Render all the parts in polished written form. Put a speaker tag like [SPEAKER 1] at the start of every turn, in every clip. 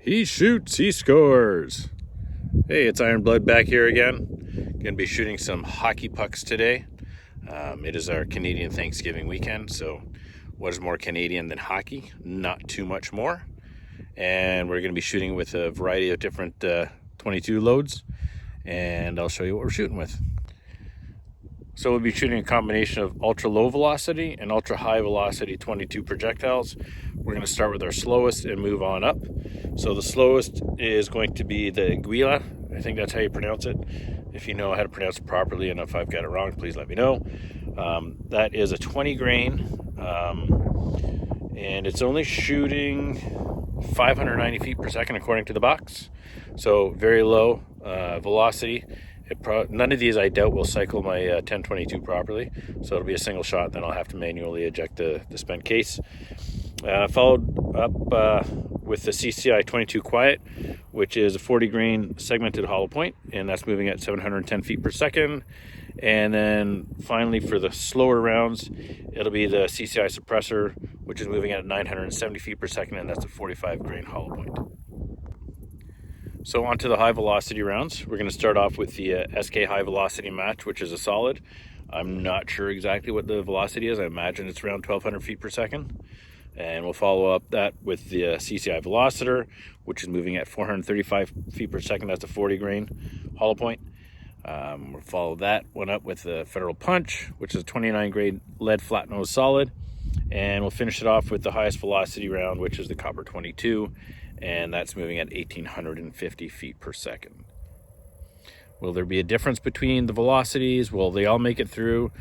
[SPEAKER 1] He shoots, he scores. Hey, it's Iron Blood back here again. Gonna be shooting some hockey pucks today. It is our Canadian Thanksgiving weekend, so what is more Canadian than hockey? Not too much more. And we're gonna be shooting with a variety of different 22 loads, and I'll show you what we're shooting with. So we'll be shooting a combination of ultra low velocity and ultra high velocity 22 projectiles. We're going to start with our slowest and move on up. So the slowest is going to be the Aguila. I think that's how you pronounce it. If you know how to pronounce it properly, and if I've got it wrong, please let me know. That is a 20 grain, and it's only shooting 590 feet per second according to the box. So very low velocity. None of these I doubt will cycle my 1022 properly, so it'll be a single shot, then I'll have to manually eject the spent case. Followed up with the CCI 22 Quiet, which is a 40 grain segmented hollow point, and that's moving at 710 feet per second. And then finally for the slower rounds, it'll be the CCI Suppressor, which is moving at 970 feet per second, and that's a 45 grain hollow point. So on to the high velocity rounds. We're going to start off with the SK high velocity match, which is a solid. I'm not sure exactly what the velocity is. I imagine it's around 1200 feet per second. And we'll follow up that with the CCI Velocitor, which is moving at 435 feet per second. That's a 40 grain hollow point. We'll follow that one up with the Federal Punch, which is a 29 grain lead flat nose solid. And we'll finish it off with the highest velocity round, which is the Copper 22. And that's moving at 1850 feet per second. Will there be a difference between the velocities? Will they all make it through?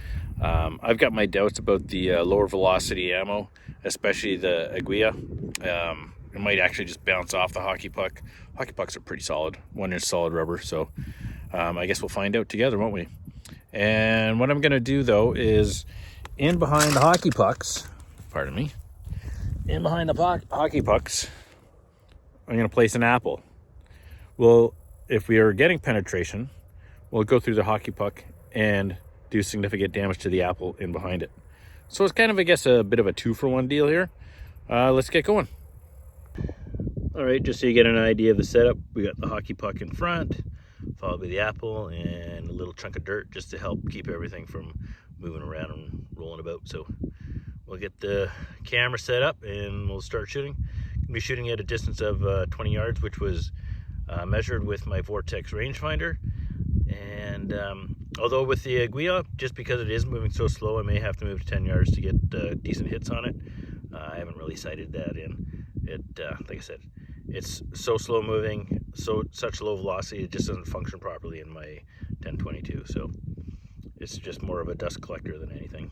[SPEAKER 1] I've got my doubts about the lower velocity ammo, especially the Aguila. It might actually just bounce off the hockey puck. Hockey pucks are pretty solid, 1 inch solid rubber. So I guess we'll find out together, won't we? And what I'm gonna do though is in behind the hockey pucks, pardon me, in behind the hockey pucks, I'm going to place an apple. Well, if we are getting penetration, we'll go through the hockey puck and do significant damage to the apple in behind it. So it's kind of, I guess, a bit of a 2-for-1 deal here. Let's get going. All right, just so you get an idea of the setup, we got the hockey puck in front, followed by the apple and a little chunk of dirt just to help keep everything from moving around and rolling about. So we'll get the camera set up and we'll start shooting. Be shooting at a distance of 20 yards, which was measured with my Vortex rangefinder. And although with the Aguila, just because it is moving so slow, I may have to move to 10 yards to get decent hits on it. I haven't really sighted that in. It, like I said, it's so slow moving, such low velocity, it just doesn't function properly in my 1022. So it's just more of a dust collector than anything.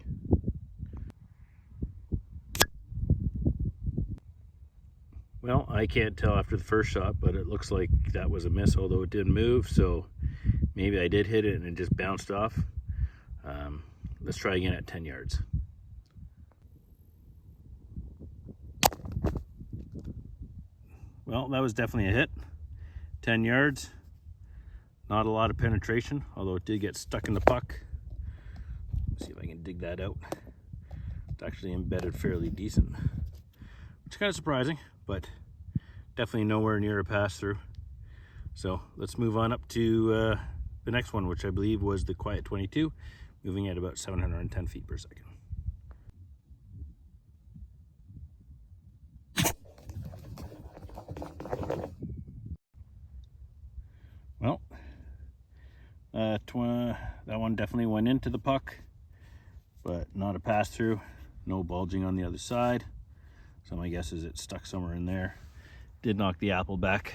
[SPEAKER 1] Well, I can't tell after the first shot, but it looks like that was a miss, although it didn't move, so maybe I did hit it and it just bounced off. Let's try again at 10 yards. Well, that was definitely a hit. 10 yards. Not a lot of penetration, although it did get stuck in the puck. Let's see if I can dig that out. It's actually embedded fairly decent, which is kind of surprising, but definitely nowhere near a pass through. So let's move on up to the next one, which I believe was the Quiet 22, moving at about 710 feet per second. Well, that one definitely went into the puck, but not a pass through, no bulging on the other side. So my guess is it's stuck somewhere in there. Did knock the apple back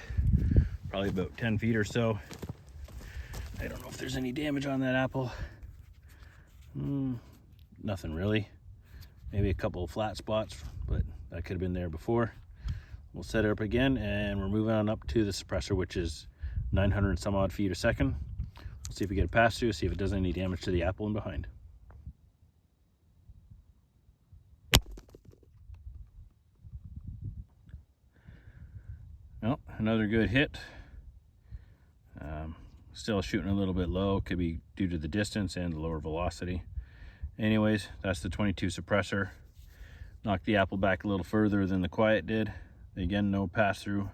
[SPEAKER 1] probably about 10 feet or so. I don't know if there's any damage on that apple. Nothing really. Maybe a couple of flat spots, but that could have been there before. We'll set it up again and we're moving on up to the suppressor, which is 900 some odd feet a second. Let's see if we get a pass through, see if it does any damage to the apple in behind. Well, another good hit. Still shooting a little bit low, could be due to the distance and the lower velocity. Anyways, that's the 22 suppressor. Knocked the apple back a little further than the Quiet did. Again, no pass through.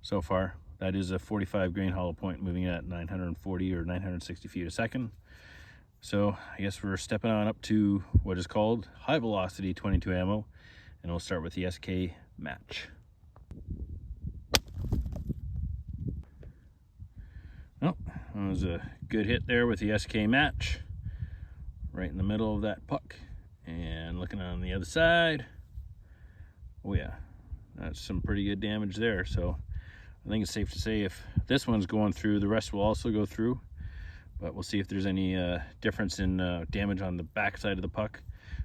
[SPEAKER 1] so far. That is a 45 grain hollow point moving at 940 or 960 feet a second. So I guess we're stepping on up to what is called high velocity 22 ammo, and we'll start with the SK match. Oh, that was a good hit there with the SK match, right in the middle of that puck. And looking on the other side, oh yeah, that's some pretty good damage there. So I think it's safe to say if this one's going through, the rest will also go through. But we'll see if there's any difference in damage on the back side of the puck.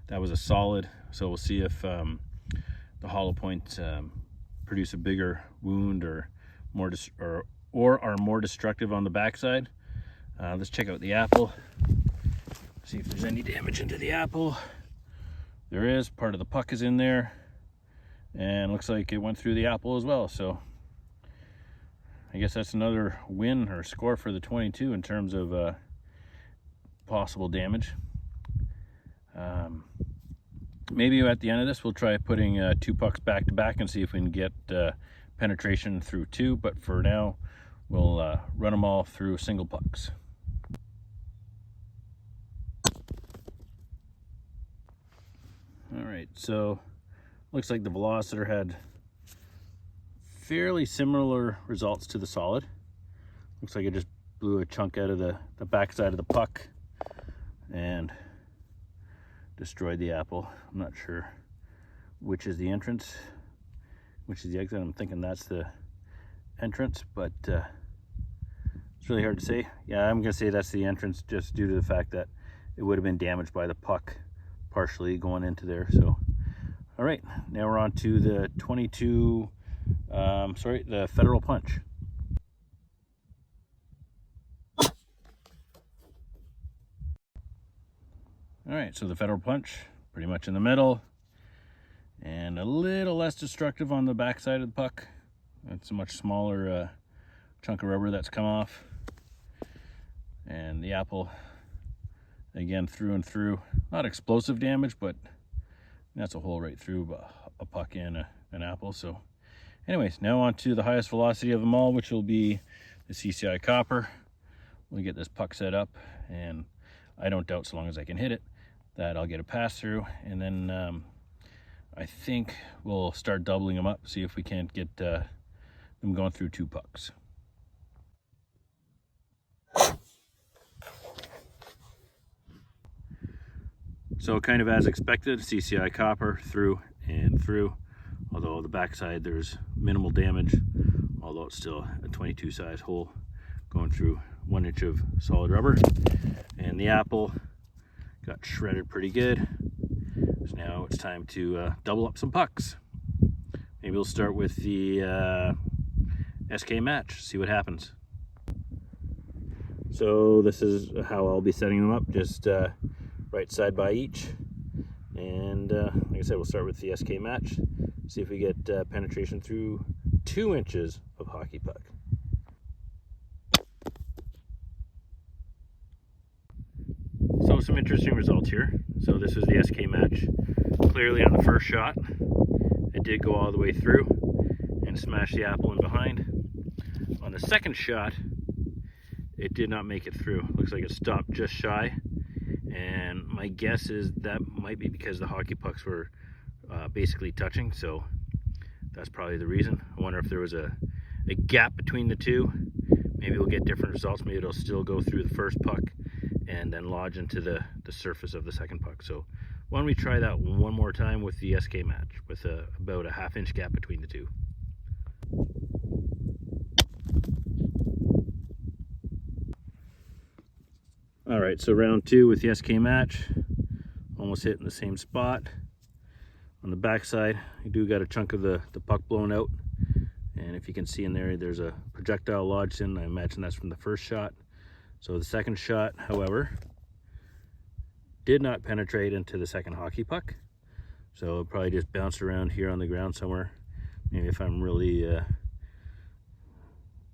[SPEAKER 1] That was a solid, so we'll see if the hollow points produce a bigger wound or are more destructive on the backside. Let's check out the apple, see if there's any damage into the apple. There is. Part of the puck is in there, and looks like it went through the apple as well. So I guess that's another win or score for the 22 in terms of possible damage. Maybe at the end of this we'll try putting 2 pucks back to back and see if we can get penetration through 2, but for now we'll run them all through single pucks. All right, so looks like the velocitor had fairly similar results to the solid. Looks like it just blew a chunk out of the back side of the puck and destroyed the apple. I'm not sure which is the entrance, which is the exit. I'm thinking that's the entrance, but it's really hard to say. Yeah, I'm gonna say that's the entrance just due to the fact that it would have been damaged by the puck partially going into there. So all right, now we're on to the 22, the Federal Punch. All right, so the Federal Punch, pretty much in the middle, and a little less destructive on the back side of the puck. It's a much smaller chunk of rubber that's come off. And the apple, again, through and through. Not explosive damage, but that's a hole right through a puck and an apple. So anyways, now on to the highest velocity of them all, which will be the CCI copper. We'll get this puck set up, and I don't doubt, so long as I can hit it, that I'll get a pass through. And then I think we'll start doubling them up, see if we can't get them going through 2 pucks. So kind of as expected, CCI copper through and through, although the backside there's minimal damage, although it's still a 22 size hole going through 1 inch of solid rubber. And the apple got shredded pretty good. So now it's time to double up some pucks. Maybe we'll start with the SK match, see what happens. So this is how I'll be setting them up, just right side by each. And like I said, we'll start with the SK match, see if we get penetration through 2 inches of hockey puck. So some interesting results here. So this was the SK match. Clearly on the first shot, it did go all the way through and smash the apple in behind. On the second shot, it did not make it through. Looks like it stopped just shy. And my guess is that might be because the hockey pucks were basically touching, so that's probably the reason. I wonder if there was a gap between the two. Maybe we'll get different results. Maybe it'll still go through the first puck and then lodge into the surface of the second puck. So why don't we try that one more time with the SK match with about a ½ inch gap between the two. All right, so round 2 with the SK match, almost hit in the same spot. On the back side, you do got a chunk of the puck blown out, and if you can see in there, there's a projectile lodged in. I imagine that's from the first shot. So the second shot, however, did not penetrate into the second hockey puck, so it'll probably just bounce around here on the ground somewhere. Maybe if I'm really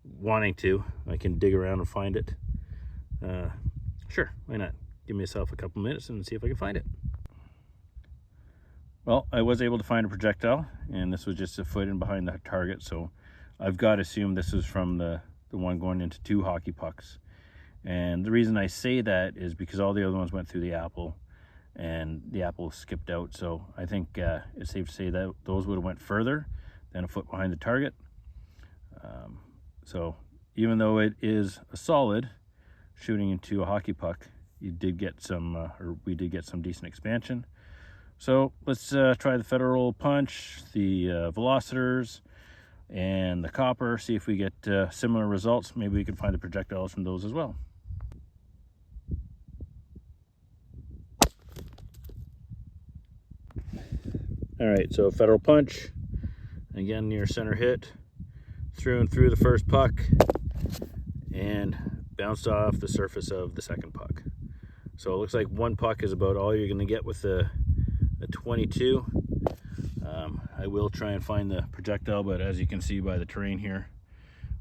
[SPEAKER 1] wanting to, I can dig around and find it. Sure, why not? Give myself a couple minutes and see if I can find it. Well, I was able to find a projectile, and this was just a foot in behind the target, so I've got to assume this is from the one going into 2 hockey pucks. And the reason I say that is because all the other ones went through the apple, and the apple skipped out. So I think it's safe to say that those would have went further than a foot behind the target. So even though it is a solid shooting into a hockey puck, you did get some, or we did get some decent expansion. So let's try the Federal Punch, the velocitors, and the copper, see if we get similar results. Maybe we can find the projectiles from those as well. All right, so Federal Punch, again near center hit, through and through the first puck, and bounced off the surface of the second puck. So it looks like one puck is about all you're going to get with the 22. I will try and find the projectile, but as you can see by the terrain here,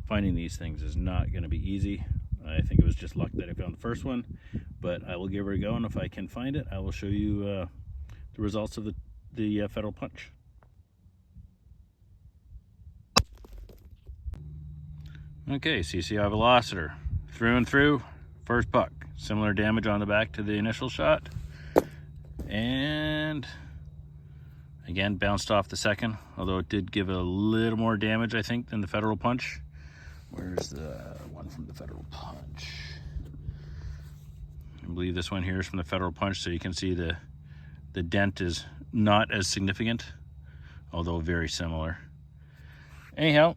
[SPEAKER 1] finding these things is not going to be easy. I think it was just luck that I found the first one, but I will give her a go, and if I can find it, I will show you the results of the Federal Punch. Okay, CCI Velociter, through and through, first puck. Similar damage on the back to the initial shot. And again, bounced off the second, although it did give a little more damage, I think, than the Federal Punch. Where's the one from the Federal Punch? I believe this one here is from the Federal Punch, so you can see the dent is not as significant, although very similar. Anyhow,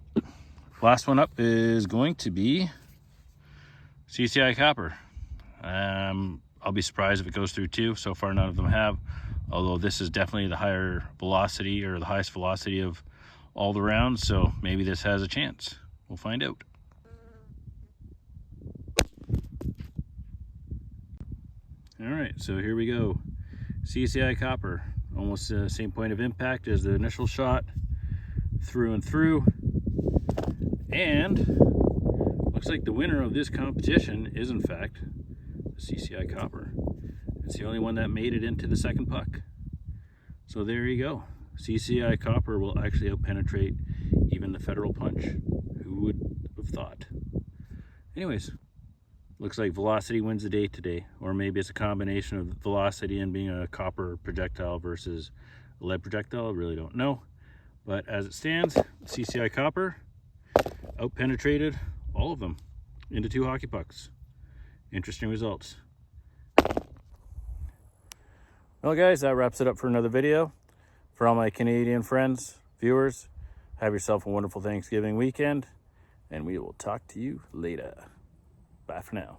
[SPEAKER 1] last one up is going to be CCI Copper. I'll be surprised if it goes through 2. So far none of them have, although this is definitely the higher velocity, or the highest velocity of all the rounds, so maybe this has a chance. We'll find out. All right, so here we go. CCI Copper, almost the same point of impact as the initial shot, through and through. And looks like the winner of this competition is in fact the CCI Copper. It's the only one that made it into the second puck. So there you go. CCI Copper will actually outpenetrate even the Federal Punch. Who would have thought? Anyways, looks like velocity wins the day today, or maybe it's a combination of velocity and being a copper projectile versus a lead projectile. I really don't know. But as it stands, CCI Copper outpenetrated all of them into 2 hockey pucks. Interesting results. Well guys, that wraps it up for another video. For all my Canadian friends, viewers, have yourself a wonderful Thanksgiving weekend, and we will talk to you later. Bye for now.